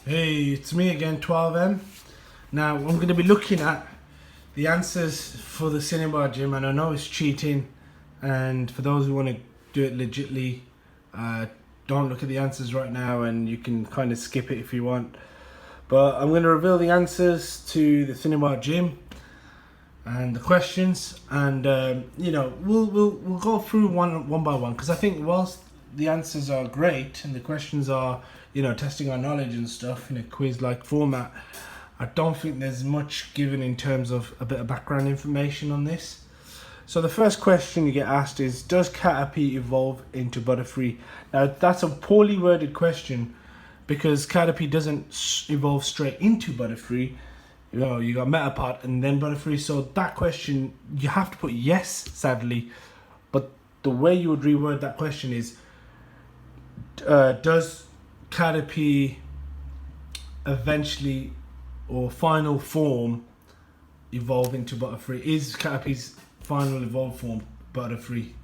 Hey, it's me again, 12M. Now, I'm going to be looking at the answers for the Cinnabar Gym, and I know it's cheating, and for those who want to do it legitly, don't look at the answers right now, and you can kind of skip it if you want. But I'm going to reveal the answers to the Cinnabar Gym and the questions, and we'll go through one by one, because I think whilst the answers are great and the questions are testing our knowledge and stuff in a quiz-like format, I don't think there's much given in terms of a bit of background information on this. So the first question you get asked is, does Caterpie evolve into Butterfree? Now that's a poorly worded question, because Caterpie doesn't evolve straight into Butterfree. You got Metapod and then Butterfree, so that question you have to put yes, sadly. But the way you would reword that question is, does Caterpie eventually or final form evolve into Butterfree? Is Caterpie's final evolved form Butterfree?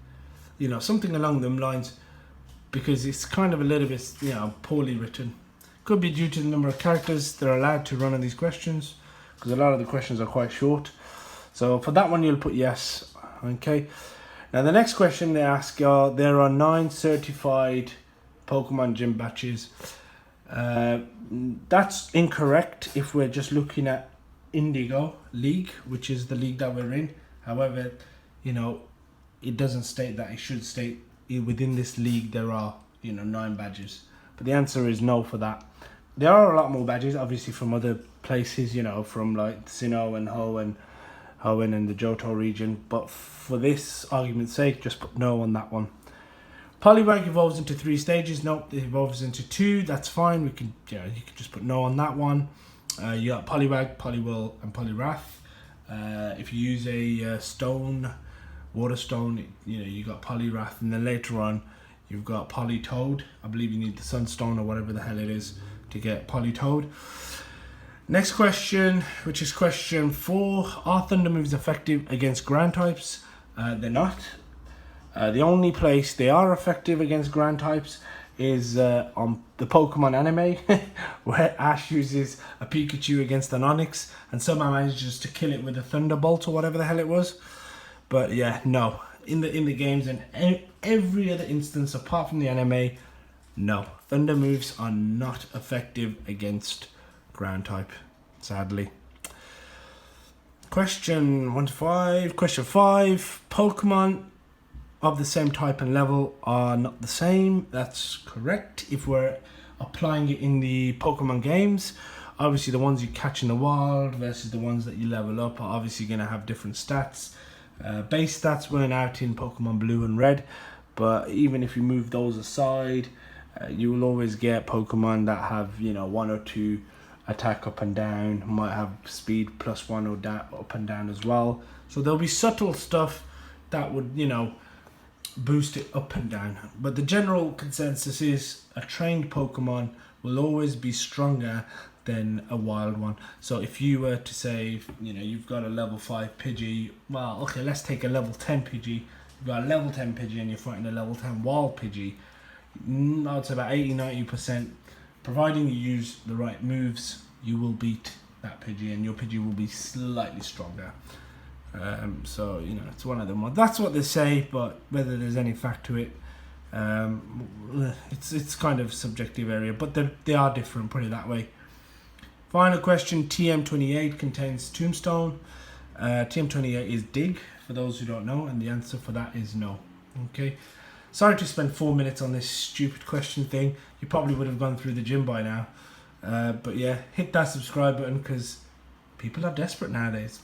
Something along them lines, because it's kind of a little bit poorly written. Could be due to the number of characters they're allowed to run on these questions, because a lot of the questions are quite short. So for that one you'll put yes. Okay. Now the next question they ask are, there are 9 certified Pokemon gym batches. That's incorrect if we're just looking at Indigo League, which is the league that we're in. However, it doesn't state that. It should state within this league there are 9 badges. But the answer is no for that. There are a lot more badges, obviously, from other places, from like Sinnoh and Hoenn and the Johto region. But for this argument's sake, just put no on that one. Poliwag evolves into 3 stages. Nope, it evolves into 2. That's fine. We can, you can just put no on that one. You got Poliwag, Poliwhirl, and Poliwrath. If you use a stone, water stone, you got Poliwrath, and then later on you've got Politoed. I believe you need the Sunstone or whatever the hell it is to get Politoed. Next question, which is question 4: are Thunder moves effective against ground types? They're not. The only place they are effective against ground types is on the Pokemon anime, where Ash uses a Pikachu against an Onix and somehow manages to kill it with a Thunderbolt or whatever the hell it was. But yeah, no. In the games and every other instance apart from the anime, no. Thunder moves are not effective against ground type, sadly. Question 1 to 5. Question 5: Pokemon of the same type and level are not the same. That's correct. If we're applying it in the Pokemon games, obviously the ones you catch in the wild versus the ones that you level up are obviously going to have different stats. Base stats weren't out in Pokemon Blue and Red, but even if you move those aside, you will always get Pokemon that have 1 or 2 attack up and down, might have speed +1 or up and down as well. So there'll be subtle stuff that would boost it up and down, but the general consensus is a trained Pokemon will always be stronger than a wild one. So if you were to say you've got a level 5 Pidgey, well, okay, let's take a level 10 Pidgey. You've got a level 10 Pidgey and you're fighting a level 10 wild Pidgey, I'd say about 80-90%, providing you use the right moves, you will beat that Pidgey, and your Pidgey will be slightly stronger. So it's one of them. That's what they say, but whether there's any fact to it, it's kind of subjective area. But they are different, put it that way. Final question: TM28 contains Tombstone. TM28 is Dig, for those who don't know, and the answer for that is no. Okay. Sorry to spend 4 minutes on this stupid question thing. You probably would have gone through the gym by now. But yeah, hit that subscribe button, because people are desperate nowadays.